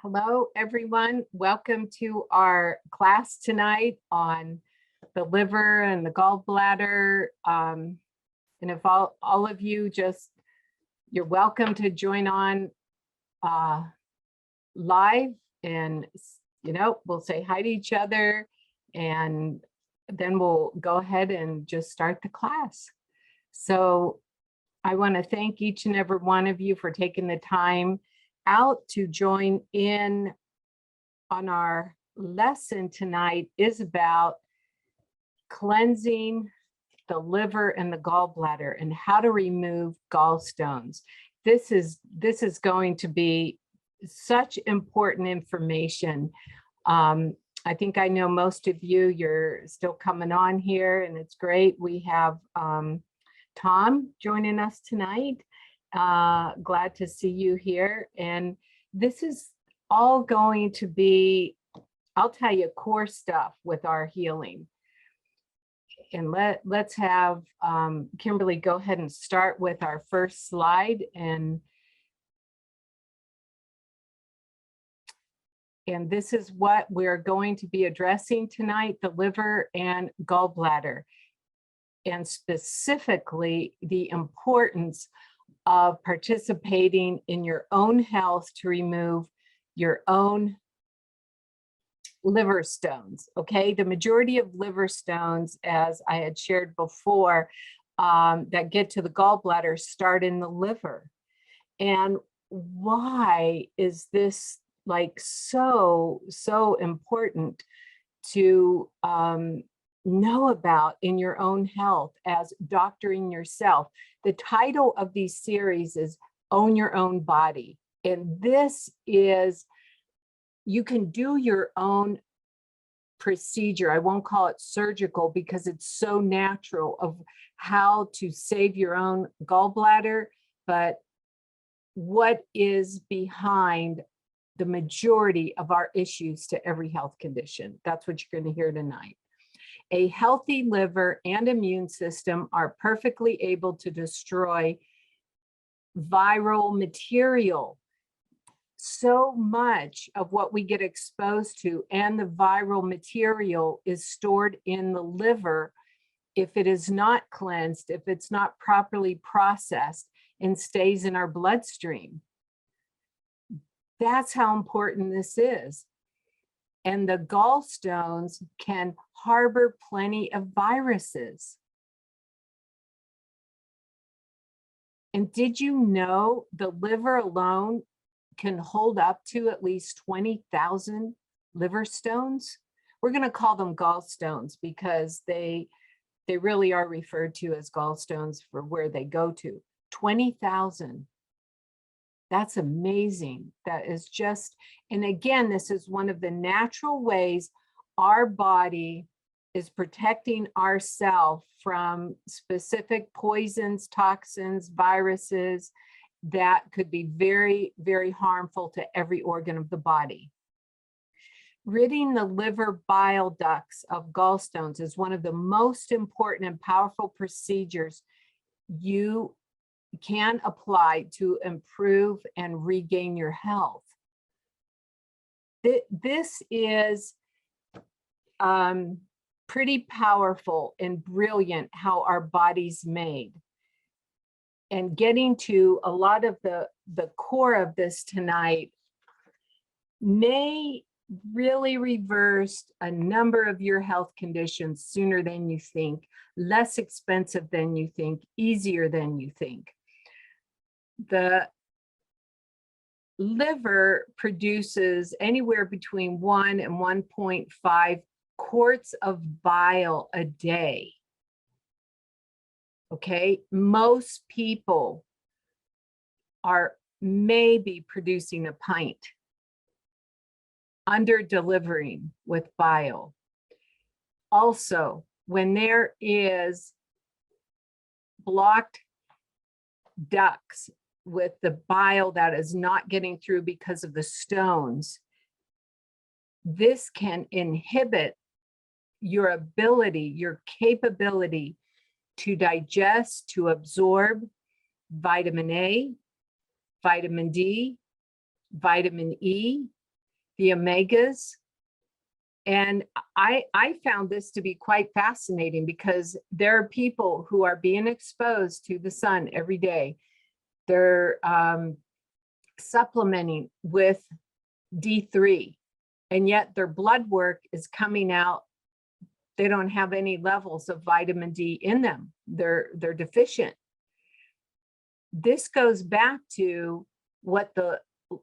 Hello, everyone. Welcome to our class tonight on the liver and the gallbladder. And if all of you you're welcome to join on live and, we'll say hi to each other and then we'll go ahead and just start the class. So I want to thank each and every one of you for taking the time out to join in on our lesson tonight. Is about cleansing the liver and the gallbladder and how to remove gallstones. This is going to be such important information. I think I know most of you, you're still coming on here and it's great. We have Tom joining us tonight. Glad to see you here. And this is all going to be, I'll tell you, core stuff with our healing. And let's have Kimberly go ahead and start with our first slide. And this is what we're going to be addressing tonight: the liver and gallbladder, and specifically the importance of participating in your own health to remove your own liver stones. Okay, the majority of liver stones, as I had shared before, that get to the gallbladder start in the liver. And why is this like so important to know about in your own health as doctoring yourself? The title of these series is Own Your Own Body. And this is, you can do your own procedure. I won't call it surgical because it's so natural of how to save your own gallbladder, but what is behind the majority of our issues to every health condition. That's what you're going to hear tonight. A healthy liver and immune system are perfectly able to destroy viral material. So much of what we get exposed to and the viral material is stored in the liver if it is not cleansed, if it's not properly processed, and stays in our bloodstream. That's how important this is. And the gallstones can harbor plenty of viruses. And did you know the liver alone can hold up to at least 20,000 liver stones? We're going to call them gallstones because they really are referred to as gallstones for where they go to. 20,000. That's amazing. That is just, and again, this is one of the natural ways our body is protecting ourselves from specific poisons, toxins, viruses that could be very, very harmful to every organ of the body. Ridding the liver bile ducts of gallstones is one of the most important and powerful procedures you can apply to improve and regain your health. This is pretty powerful and brilliant how our body's made. And getting to a lot of the core of this tonight may really reverse a number of your health conditions sooner than you think, less expensive than you think, easier than you think. The liver produces anywhere between 1 and 1.5 quarts of bile a day. Okay, most people are maybe producing a pint, under delivering with bile. Also, when there is blocked ducts with the bile that is not getting through because of the stones, this can inhibit your ability, your capability to digest, to absorb vitamin A, vitamin D, vitamin E, the omegas. And I found this to be quite fascinating because there are people who are being exposed to the sun every day. They're supplementing with D3, and yet their blood work is coming out. They don't have any levels of vitamin D in them. They're deficient. This goes back to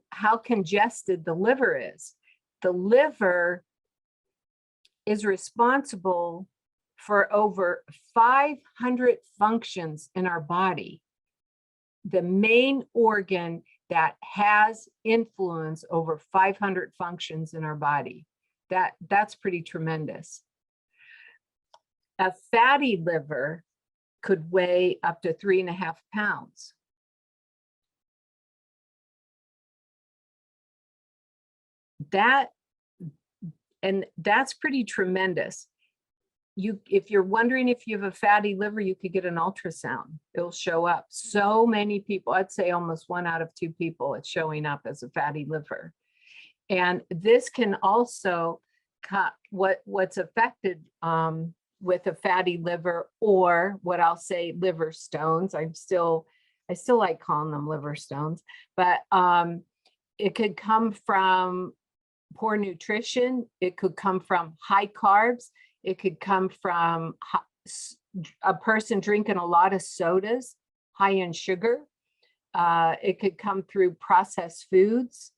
how congested the liver is. The liver is responsible for over 500 functions in our body. The main organ that has influence over 500 functions in our body. That's pretty tremendous. A fatty liver could weigh up to 3.5 pounds. That's pretty tremendous. If you're wondering if you have a fatty liver, you could get an ultrasound. It'll show up. So many people, I'd say almost 1 out of 2 people, it's showing up as a fatty liver. And this can also cut what's affected with a fatty liver, or what I'll say liver stones. I still like calling them liver stones, but it could come from poor nutrition. It could come from high carbs. It could come from a person drinking a lot of sodas, high in sugar. It could come through processed foods.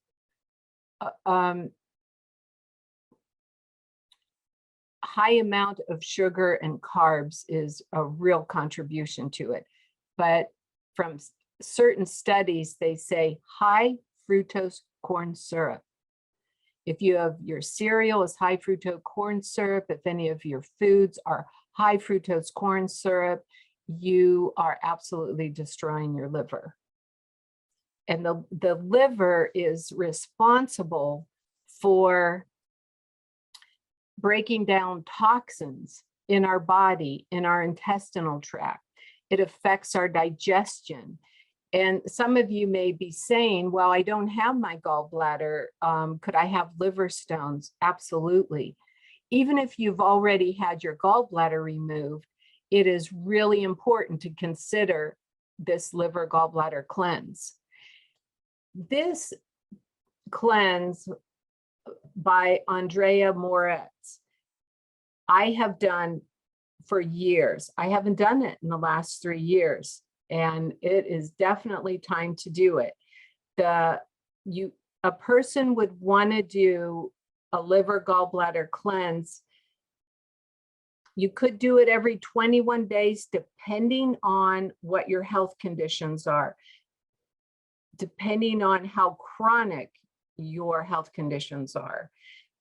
High amount of sugar and carbs is a real contribution to it. But from certain studies, they say high fructose corn syrup. If you have your cereal is high fructose corn syrup, if any of your foods are high fructose corn syrup, you are absolutely destroying your liver. And the liver is responsible for breaking down toxins in our body, in our intestinal tract. It affects our digestion. And some of you may be saying, well, I don't have my gallbladder. Could I have liver stones? Absolutely. Even if you've already had your gallbladder removed, it is really important to consider this liver gallbladder cleanse. This cleanse by Andrea Moritz, I have done for years. I haven't done it in the last 3 years, and it is definitely time to do it. A person would want to do a liver gallbladder cleanse. You could do it every 21 days, depending on what your health conditions are, depending on how chronic your health conditions are.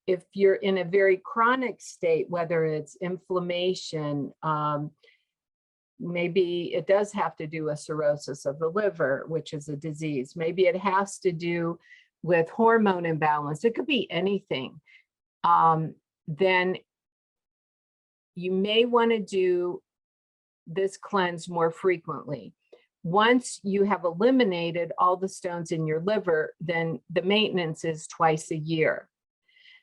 If you're in a very chronic state, whether it's inflammation, maybe it does have to do with cirrhosis of the liver, which is a disease. Maybe it has to do with hormone imbalance. It could be anything. Then you may want to do this cleanse more frequently. Once you have eliminated all the stones in your liver, then the maintenance is twice a year.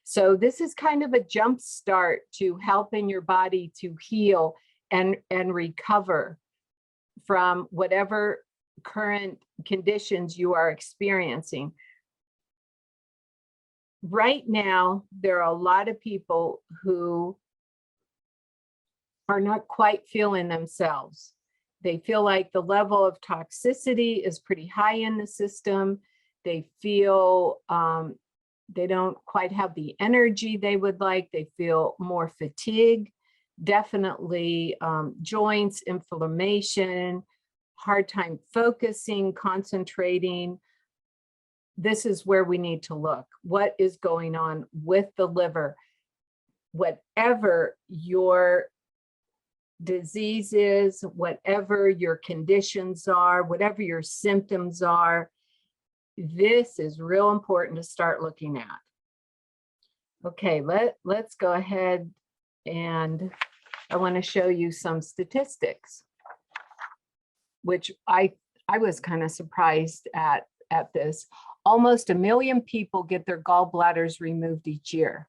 So this is kind of a jump start to helping your body to heal and recover from whatever current conditions you are experiencing. Right now, there are a lot of people who are not quite feeling themselves. They feel like the level of toxicity is pretty high in the system. They feel they don't quite have the energy they would like. They feel more fatigue, definitely joints, inflammation, hard time focusing, concentrating. This is where we need to look. What is going on with the liver? Whatever your disease is, whatever your conditions are, whatever your symptoms are, this is real important to start looking at. Okay, let's go ahead, and I want to show you some statistics, which I was kind of surprised at this. Almost 1 million people get their gallbladders removed each year.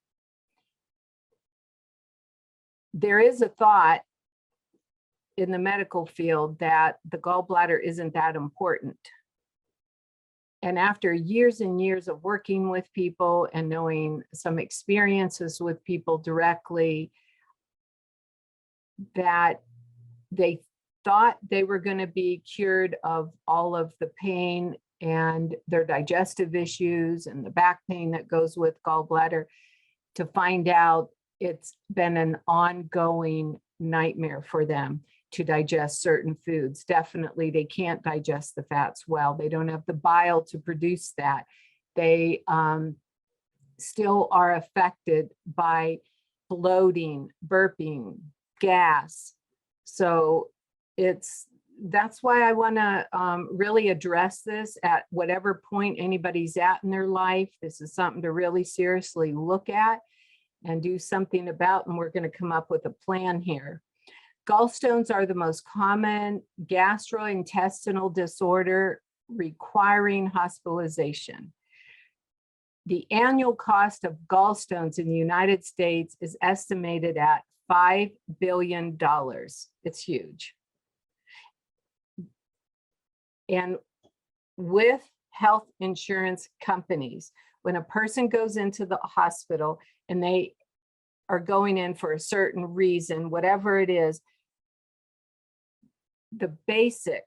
There is a thought in the medical field that the gallbladder isn't that important. And after years and years of working with people and knowing some experiences with people directly, that they thought they were going to be cured of all of the pain and their digestive issues and the back pain that goes with gallbladder, to find out it's been an ongoing nightmare for them to digest certain foods. Definitely, they can't digest the fats well. They don't have the bile to produce that. They still are affected by bloating, burping, gas. So that's why I want to really address this at whatever point anybody's at in their life. This is something to really seriously look at and do something about, and we're going to come up with a plan here. Gallstones are the most common gastrointestinal disorder requiring hospitalization. The annual cost of gallstones in the United States is estimated at $5 billion. It's huge. And with health insurance companies, when a person goes into the hospital and they are going in for a certain reason, whatever it is, the basic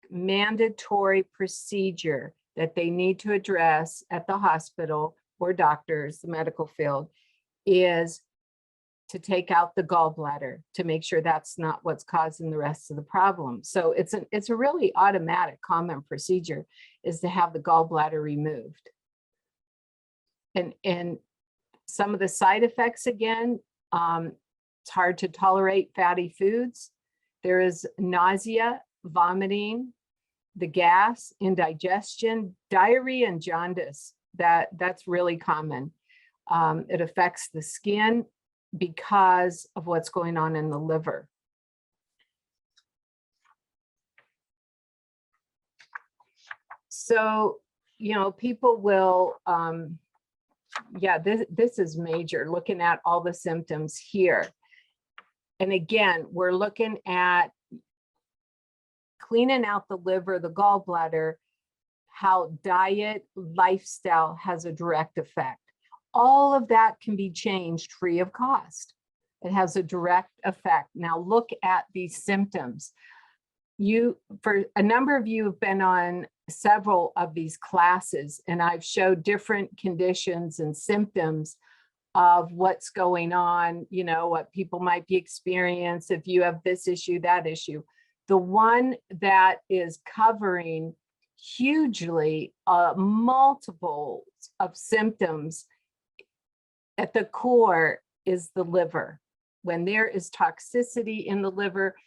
mandatory procedure that they need to address at the hospital or doctors, the medical field, is to take out the gallbladder to make sure that's not what's causing the rest of the problem. So it's a really automatic common procedure, is to have the gallbladder removed. And some of the side effects, again, it's hard to tolerate fatty foods. There is nausea, vomiting, the gas, indigestion, diarrhea, and jaundice. That's really common. It affects the skin because of what's going on in the liver. So, people will, yeah, this is major, looking at all the symptoms here. And again, we're looking at cleaning out the liver, the gallbladder, how diet, lifestyle has a direct effect. All of that can be changed free of cost. It has a direct effect. Now look at these symptoms. For a number of you have been on several of these classes, and I've showed different conditions and symptoms of what's going on, what people might be experiencing, if you have this issue, that issue. The one that is covering hugely multiples of symptoms at the core is the liver. When there is toxicity in the liver,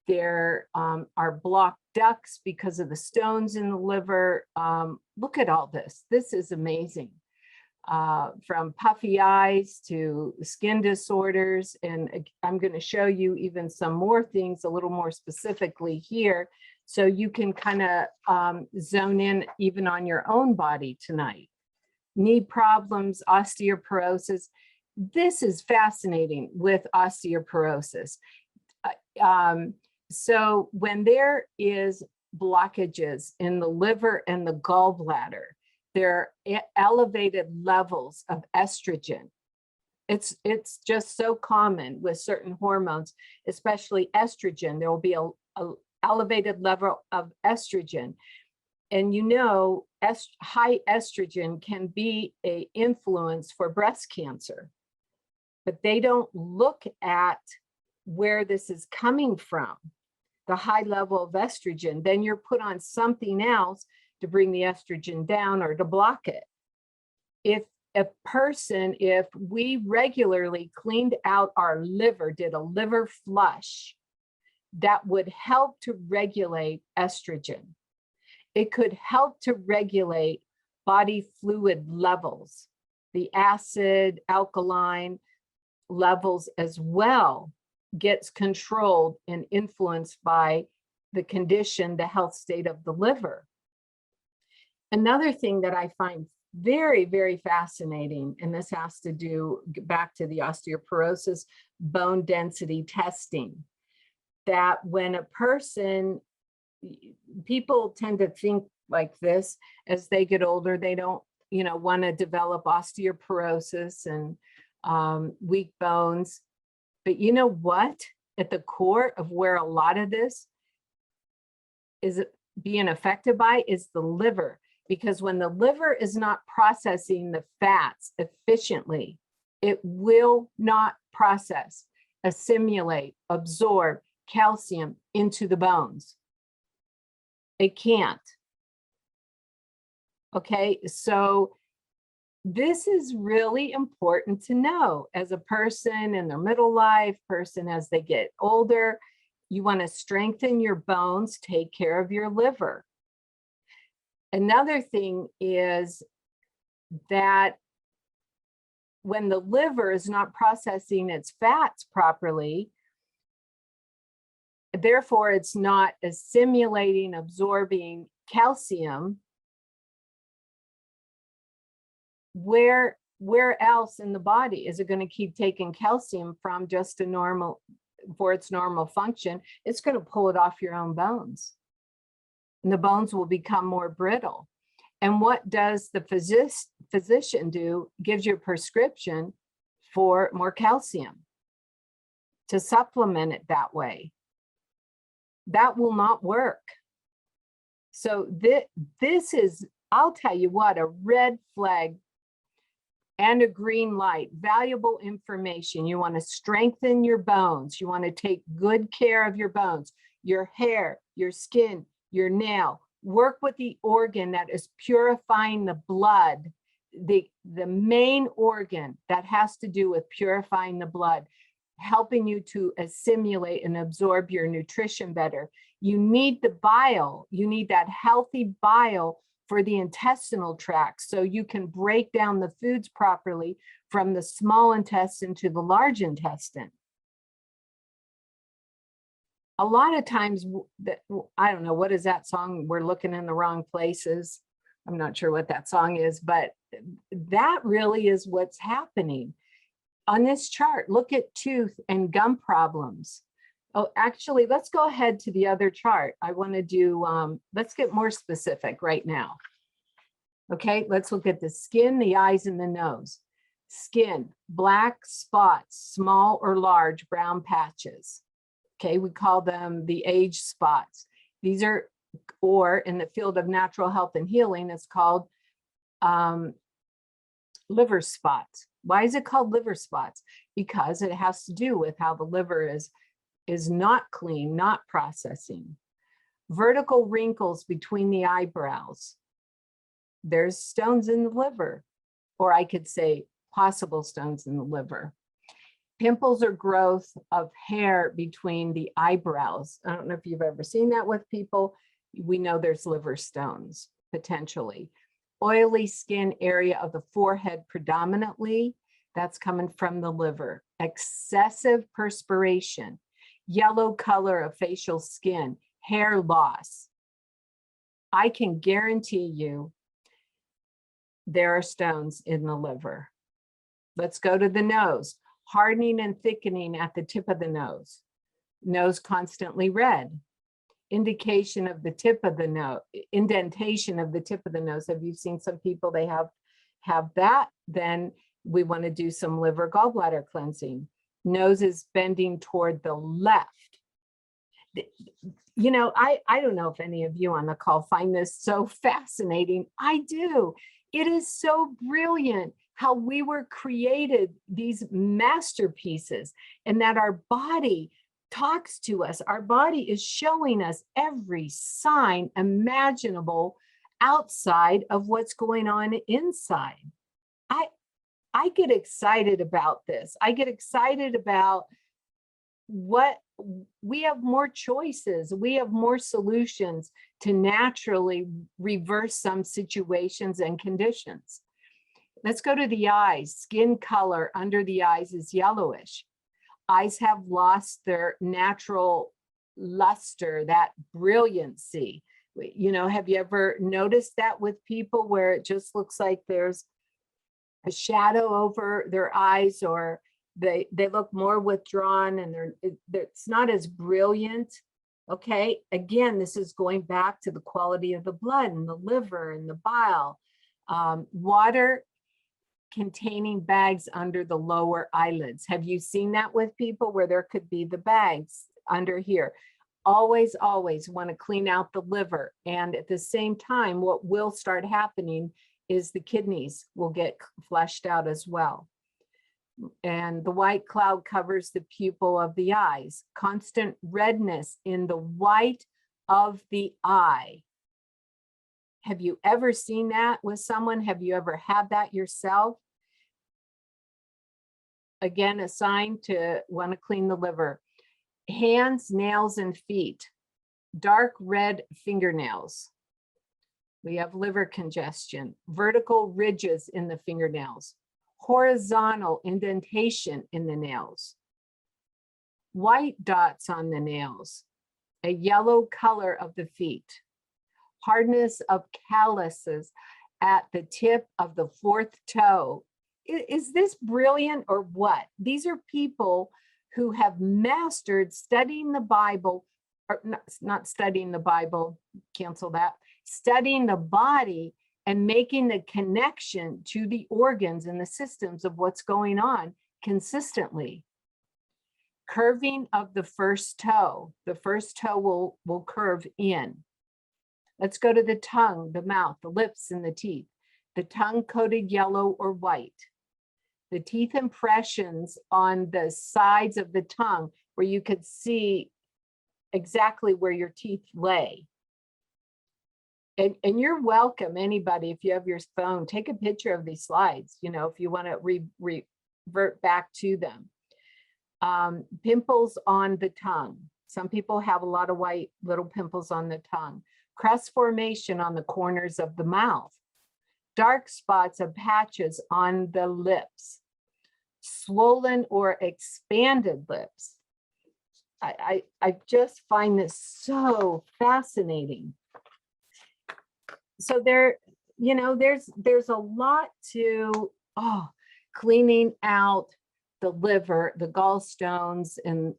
there are blocked ducts because of the stones in the liver. Look at all this. This is amazing. From puffy eyes to skin disorders. And I'm going to show you even some more things a little more specifically here, so you can kind of zone in even on your own body tonight. Knee problems, osteoporosis. This is fascinating with osteoporosis. So when there is blockages in the liver and the gallbladder, there are elevated levels of estrogen. It's just so common with certain hormones, especially estrogen. There will be a elevated level of estrogen. And high estrogen can be an influence for breast cancer, but they don't look at where this is coming from, the high level of estrogen. Then you're put on something else to bring the estrogen down or to block it. If we regularly cleaned out our liver, did a liver flush, that would help to regulate estrogen. It could help to regulate body fluid levels, the acid, alkaline levels as well gets controlled and influenced by the condition, the health state of the liver. Another thing that I find very, very fascinating, and this has to do back to the osteoporosis bone density testing, that when a person, people tend to think like this, as they get older, they don't, want to develop osteoporosis and weak bones. But you know what? At the core of where a lot of this is being affected by is the liver. Because when the liver is not processing the fats efficiently, it will not process, assimilate, absorb calcium into the bones. It can't. Okay, so this is really important to know as a person in their middle life, person as they get older. You want to strengthen your bones, take care of your liver. Another thing is that when the liver is not processing its fats properly, therefore it's not assimilating, absorbing calcium, where else in the body is it going to keep taking calcium from just a normal, for its normal function? It's going to pull it off your own bones. And the bones will become more brittle. And what does the physician do? Gives you a prescription for more calcium to supplement it that way. That will not work. So this is, I'll tell you what, a red flag and a green light, valuable information. You want to strengthen your bones. You want to take good care of your bones, your hair, your skin, your nail. Work with the organ that is purifying the blood, the main organ that has to do with purifying the blood, helping you to assimilate and absorb your nutrition better. You need the bile. You need that healthy bile for the intestinal tract so you can break down the foods properly from the small intestine to the large intestine. A lot of times, I don't know, what is that song? We're looking in the wrong places. I'm not sure what that song is, but that really is what's happening. On this chart, look at tooth and gum problems. Oh, actually, let's go ahead to the other chart. I want to do, let's get more specific right now. Okay, let's look at the skin, the eyes, and the nose. Skin, black spots, small or large brown patches. Okay, we call them the age spots. These are, or in the field of natural health and healing, it's called liver spots. Why is it called liver spots? Because it has to do with how the liver is not clean, not processing. Vertical wrinkles between the eyebrows. There's stones in the liver, or I could say possible stones in the liver. Pimples or growth of hair between the eyebrows. I don't know if you've ever seen that with people. We know there's liver stones, potentially. Oily skin area of the forehead predominantly, that's coming from the liver. Excessive perspiration, yellow color of facial skin, hair loss. I can guarantee you there are stones in the liver. Let's go to the nose. Hardening and thickening at the tip of the nose. Nose constantly red. Indication of the tip of the nose, indentation of the tip of the nose. Have you seen some people, they have that? Then we want to do some liver gallbladder cleansing. Nose is bending toward the left. You know, I don't know if any of you on the call find this so fascinating. I do. It is so brilliant how we were created, these masterpieces, and that our body talks to us. Our body is showing us every sign imaginable outside of what's going on inside. I get excited about this. I get excited about what we have, more choices. We have more solutions to naturally reverse some situations and conditions. Let's go to the eyes. Skin color under the eyes is yellowish. Eyes have lost their natural luster, that brilliancy You know, have you ever noticed that with people where it just looks like there's a shadow over their eyes, or they look more withdrawn and it's not as brilliant? Okay, again, this is going back to the quality of the blood and the liver and the bile. Water containing bags under the lower eyelids. Have you seen that with people where there could be the bags under here? Always, always want to clean out the liver. And at the same time, what will start happening is the kidneys will get flushed out as well. And the white cloud covers the pupil of the eyes. Constant redness in the white of the eye. Have you ever seen that with someone? Have you ever had that yourself? Again, a sign to want to clean the liver. Hands, nails, and feet. Dark red fingernails. We have liver congestion. Vertical ridges in the fingernails. Horizontal indentation in the nails. White dots on the nails. A yellow color of the feet. Hardness of calluses at the tip of the fourth toe. Is this brilliant or what? These are people who have mastered studying the Bible, or not studying the Bible, cancel that, studying the body and making the connection to the organs and the systems of what's going on consistently. Curving of the first toe. The first toe will curve in. Let's go to the tongue, the mouth, the lips, and the teeth. The tongue coated yellow or white. The teeth impressions on the sides of the tongue where you could see exactly where your teeth lay. And you're welcome, anybody, if you have your phone, take a picture of these slides, you know, if you want to revert back to them. Pimples on the tongue. Some people have a lot of white little pimples on the tongue. Crust formation on the corners of the mouth. Dark spots of patches on the lips. Swollen or expanded lips. I just find this so fascinating. So there, you know, there's a lot to cleaning out the liver, the gallstones, and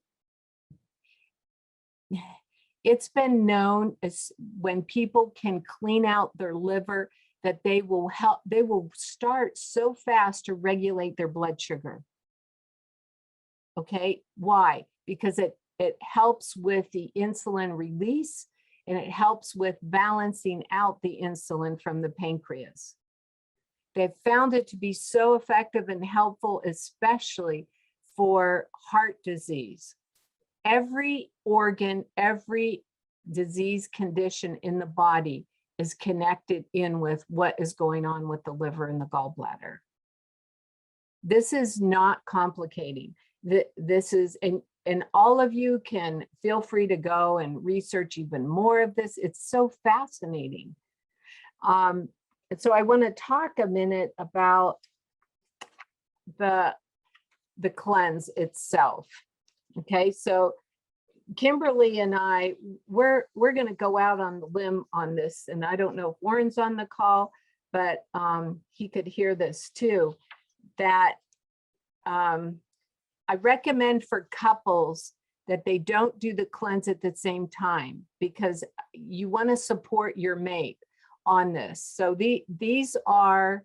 it's been known as when people can clean out their liver that they will start so fast to regulate their blood sugar. Okay, why? Because it helps with the insulin release, and it helps with balancing out the insulin from the pancreas. They've found it to be so effective and helpful, especially for heart disease. Every organ, every disease condition in the body is connected in with what is going on with the liver and the gallbladder. This is not complicating. This is, and all of you can feel free to go and research even more of this. It's so fascinating. And so I want to talk a minute about the cleanse itself. Okay, so Kimberly and I, we're going to go out on the limb on this, and I don't know if Warren's on the call, but he could hear this too, that I recommend for couples that they don't do the cleanse at the same time, because you want to support your mate on this. So these are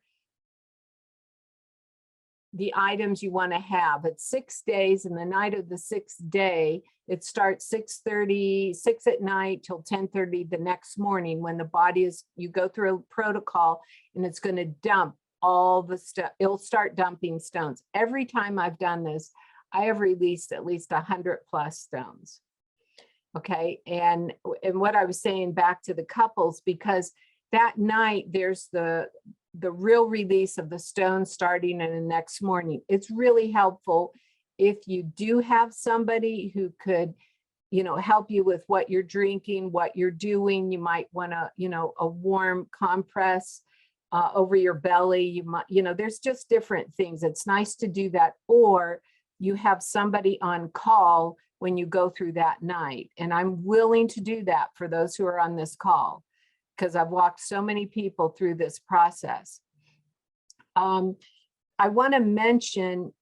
the items you want to have. It's 6 days, and the night of the 6th day, it starts 6 at night till 10:30 the next morning, when the body is, you go through a protocol and it's going to dump all the stuff. It'll start dumping stones. Every time I've done this, I have released at least 100+ stones. Okay, and what I was saying back to the couples, because that night there's the real release of the stones starting in the next morning. It's really helpful if you do have somebody who could, you know, help you with what you're drinking, what you're doing. You might want to, you know, a warm compress over your belly. You might, you know, there's just different things. It's nice to do that. Or you have somebody on call when you go through that night. And I'm willing to do that for those who are on this call, because I've walked so many people through this process. I want to mention,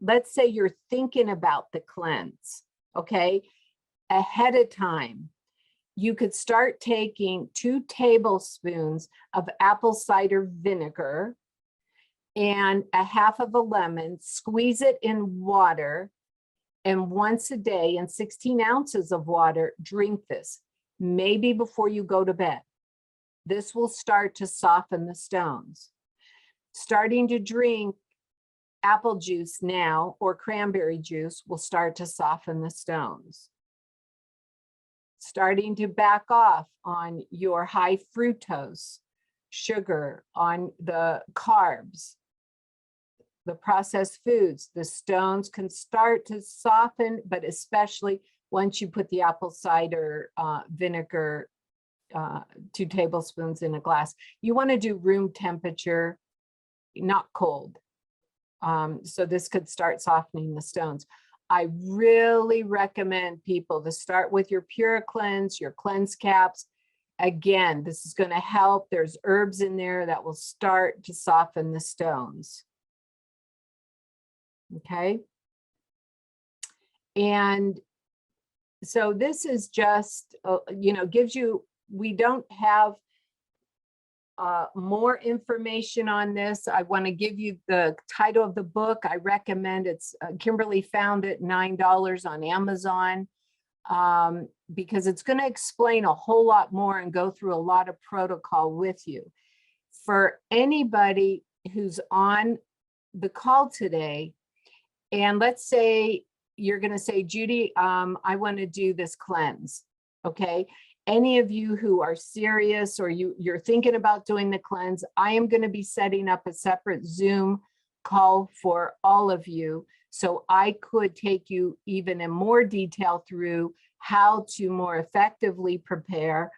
let's say you're thinking about the cleanse, okay? Ahead of time, you could start taking 2 tablespoons of apple cider vinegar and a half of a lemon, squeeze it in water, and once a day in 16 ounces of water, drink this, maybe before you go to bed. This will start to soften the stones. Starting to drink apple juice now or cranberry juice will start to soften the stones. Starting to back off on your high fructose sugar, on the carbs, the processed foods, the stones can start to soften, but especially once you put the apple cider vinegar, 2 tablespoons in a glass. You want to do room temperature, not cold. So this could start softening the stones. I really recommend people to start with your Pure Cleanse, your cleanse caps. Again, this is going to help. There's herbs in there that will start to soften the stones. Okay. And so this is just, gives you, we don't have more information on this. I want to give you the title of the book. I recommend it's Kimberly found it $9 on Amazon, because it's going to explain a whole lot more and go through a lot of protocol with you. For anybody who's on the call today, and let's say you're going to say, Judy, I want to do this cleanse. Okay. Any of you who are serious or you're thinking about doing the cleanse, I am going to be setting up a separate Zoom call for all of you. So I could take you even in more detail through how to more effectively prepare,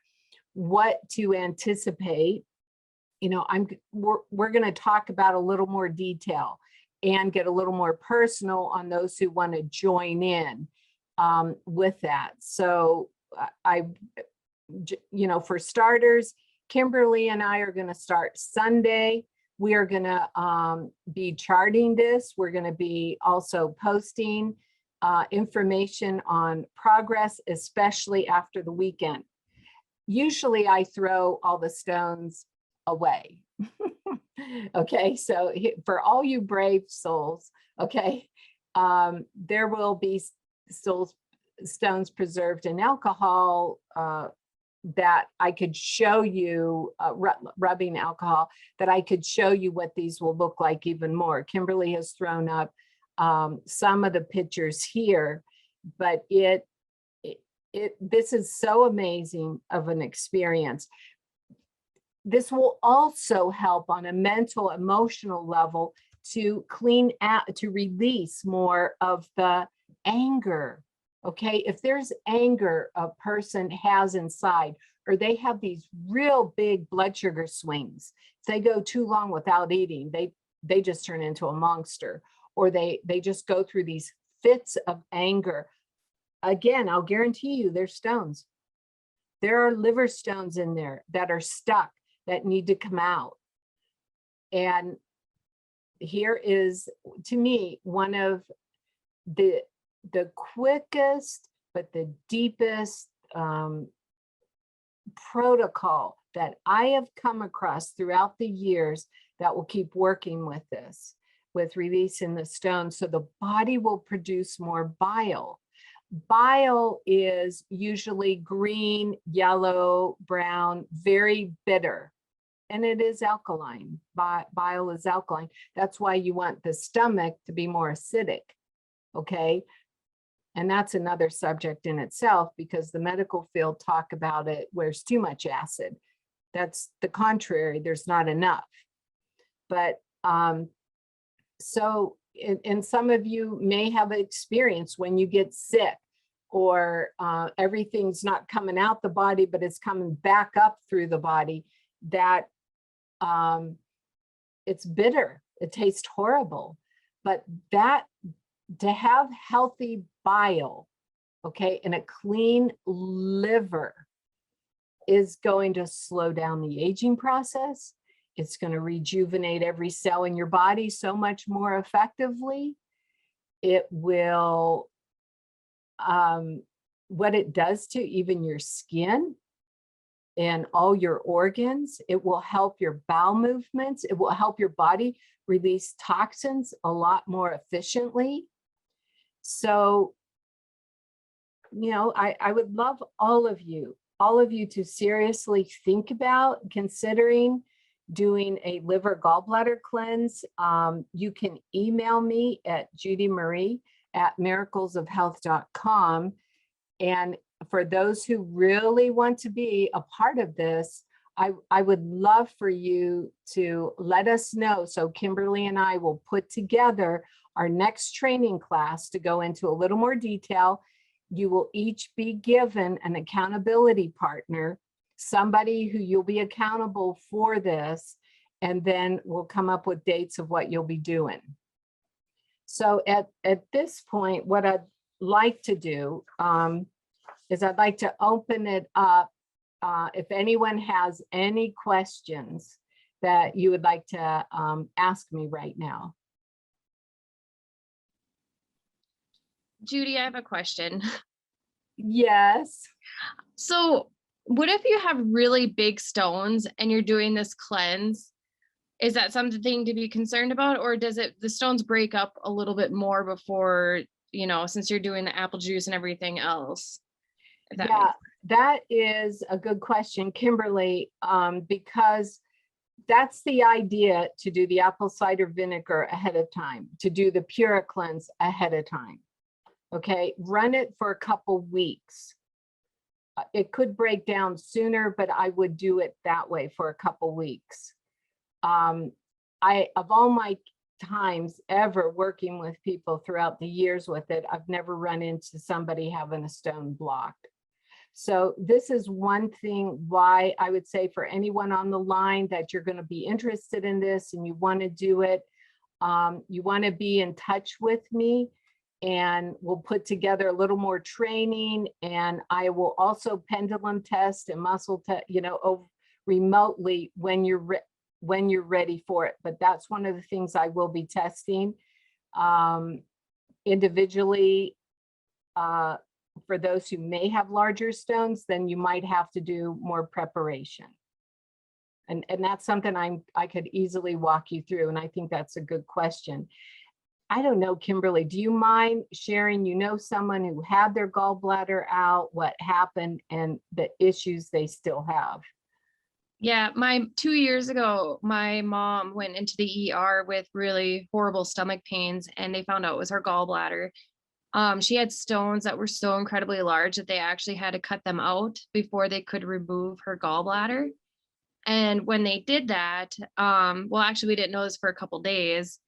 what to anticipate. We're going to talk about a little more detail and get a little more personal on those who want to join in with that. So for starters, Kimberly and I are going to start Sunday. We are going to be charting this. We're going to be also posting information on progress, especially after the weekend. Usually I throw all the stones away. Okay, so for all you brave souls, okay, there will be stones preserved in alcohol that I could show you, rubbing alcohol, that I could show you what these will look like even more. Kimberly has thrown up some of the pictures here, but this is so amazing of an experience. This will also help on a mental, emotional level to clean out, to release more of the anger. Okay, if there's anger a person has inside, or they have these real big blood sugar swings, if they go too long without eating, they just turn into a monster, or they just go through these fits of anger. Again, I'll guarantee you there's stones. There are liver stones in there that are stuck, that need to come out. And here is, to me, one of the quickest, but the deepest protocol that I have come across throughout the years that will keep working with this, with releasing the stones, so the body will produce more bile. Bile is usually green, yellow, brown, very bitter. And it is alkaline. Bile is alkaline. That's why you want the stomach to be more acidic, okay? And that's another subject in itself, because the medical field talk about it where there's too much acid. That's the contrary, there's not enough. But so, and some of you may have experience when you get sick, or everything's not coming out the body, but it's coming back up through the body, that it's bitter, it tastes horrible. But that, to have healthy bile, okay? And a clean liver is going to slow down the aging process. It's going to rejuvenate every cell in your body so much more effectively. It will, what it does to even your skin and all your organs, it will help your bowel movements. It will help your body release toxins a lot more efficiently. So, you know, I would love all of you to seriously think about considering doing a liver gallbladder cleanse. You can email me at judymarie@miraclesofhealth.com. And for those who really want to be a part of this, I would love for you to let us know. So Kimberly and I will put together our next training class to go into a little more detail. You will each be given an accountability partner, somebody who you'll be accountable for this, and then we'll come up with dates of what you'll be doing. So at this point, what I'd like to do is I'd like to open it up. If anyone has any questions that you would like to ask me right now. Judy, I have a question. Yes. So what if you have really big stones and you're doing this cleanse? Is that something to be concerned about, or does the stones break up a little bit more before, you know, since you're doing the apple juice and everything else? Yeah, that is a good question, Kimberly, because that's the idea, to do the apple cider vinegar ahead of time, to do the Pura cleanse ahead of time. Okay, run it for a couple weeks. It could break down sooner, but I would do it that way for a couple weeks. Of all my times ever working with people throughout the years with it, I've never run into somebody having a stone blocked. So this is one thing why I would say for anyone on the line that you're going to be interested in this and you want to do it, you want to be in touch with me, and we'll put together a little more training, and I will also pendulum test and muscle test, you know, remotely when you're ready for it. But that's one of the things I will be testing individually. For those who may have larger stones, then you might have to do more preparation. And that's something I could easily walk you through. And I think that's a good question. I don't know, Kimberly, do you mind sharing, you know, someone who had their gallbladder out, what happened, and the issues they still have? Yeah, 2 years ago, my mom went into the ER with really horrible stomach pains, and they found out it was her gallbladder. She had stones that were so incredibly large that they actually had to cut them out before they could remove her gallbladder. And when they did that, well, actually, we didn't know this for a couple days.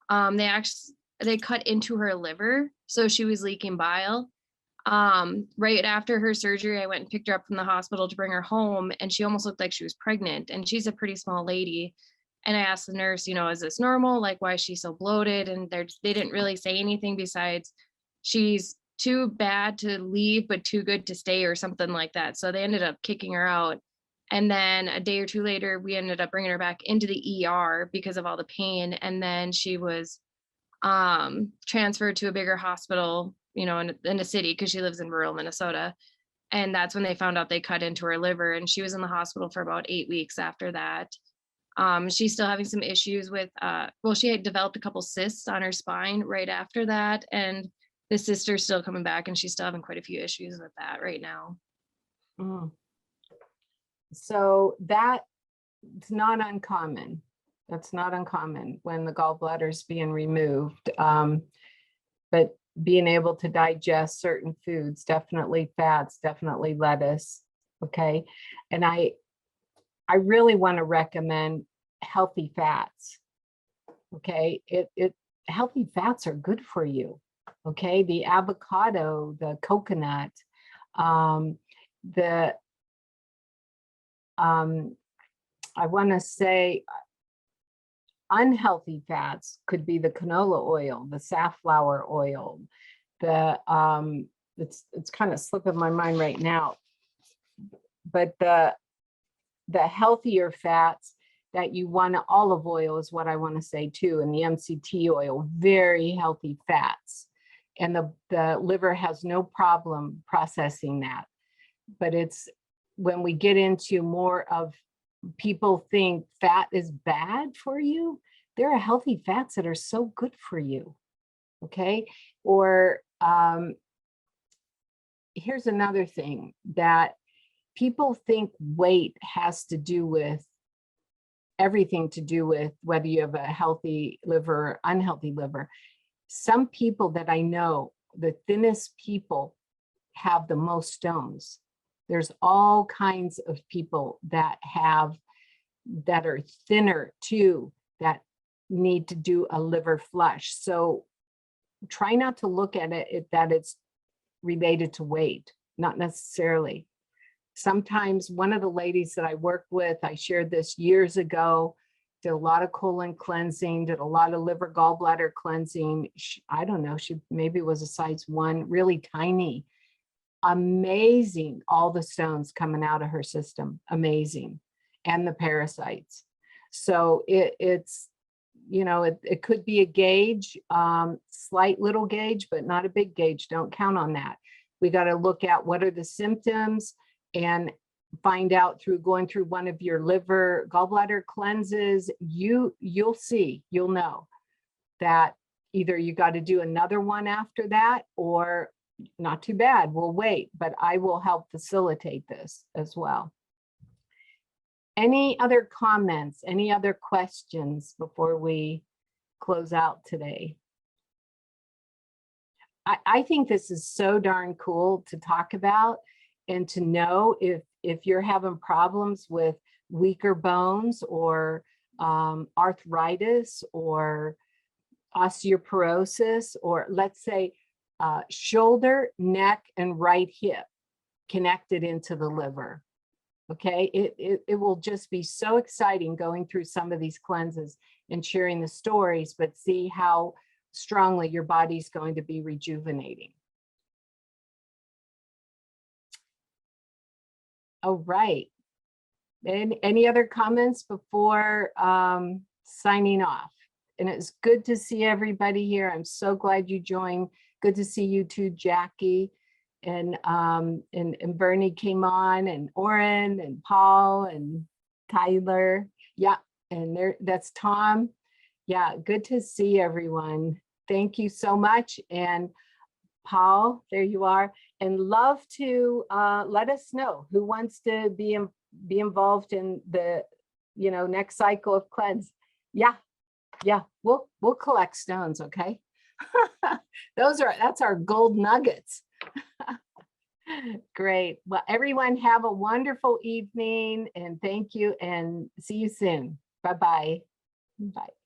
They cut into her liver, so she was leaking bile. Right after her surgery, I went and picked her up from the hospital to bring her home, and she almost looked like she was pregnant, and she's a pretty small lady. And I asked the nurse, you know, is this normal? Like, why is she so bloated? And they didn't really say anything besides she's too bad to leave, but too good to stay, or something like that. So they ended up kicking her out. And then a day or two later, we ended up bringing her back into the ER because of all the pain. And then she was transferred to a bigger hospital, you know, in a city, because she lives in rural Minnesota. And that's when they found out they cut into her liver, and she was in the hospital for about 8 weeks after that. She's still having some issues with, well, she had developed a couple cysts on her spine right after that. And the cysts still coming back, and she's still having quite a few issues with that right now. So that's not uncommon. That's not uncommon when the gallbladder is being removed. But being able to digest certain foods, definitely fats, definitely lettuce. Okay. And I really want to recommend healthy fats. Okay. Healthy fats are good for you. Okay. The avocado, the coconut, I want to say unhealthy fats could be the canola oil, the safflower oil, the it's kind of slipping my mind right now. But the healthier fats that you want, olive oil is what I want to say too, and the MCT oil, very healthy fats. And the liver has no problem processing that. But it's when we get into more of, people think fat is bad for you. There are healthy fats that are so good for you. Okay. Or here's another thing that people think weight has to do with everything to do with whether you have a healthy liver or unhealthy liver. Some people that I know, the thinnest people have the most stones. There's all kinds of people that are thinner too, that need to do a liver flush. So try not to look at it that it's related to weight, not necessarily. Sometimes one of the ladies that I worked with, I shared this years ago, did a lot of colon cleansing, did a lot of liver gallbladder cleansing. I don't know, she maybe was a size 1, really tiny. Amazing, all the stones coming out of her system, amazing, and the parasites. So it's, you know, it could be a gauge, slight little gauge, but not a big gauge. Don't count on that. We got to look at what are the symptoms and find out through going through one of your liver gallbladder cleanses. You'll see, you'll know that either you got to do another one after that, or not too bad, we'll wait, but I will help facilitate this as well. Any other comments, any other questions before we close out today? I think this is so darn cool to talk about and to know if you're having problems with weaker bones or arthritis or osteoporosis, or let's say shoulder, neck, and right hip connected into the liver. Okay, it will just be so exciting going through some of these cleanses and sharing the stories, but see how strongly your body's going to be rejuvenating. All right. And any other comments before signing off? And it's good to see everybody here. I'm so glad you joined. Good to see you too, Jackie. And Bernie came on, and Oren and Paul and Tyler. Yeah, and that's Tom. Yeah, good to see everyone. Thank you so much. And Paul, there you are. And love to let us know who wants to be involved in the next cycle of cleanse. Yeah, we'll collect stones, okay? That's our gold nuggets. Great. Well, everyone have a wonderful evening, and thank you, and see you soon. Bye-bye. Bye.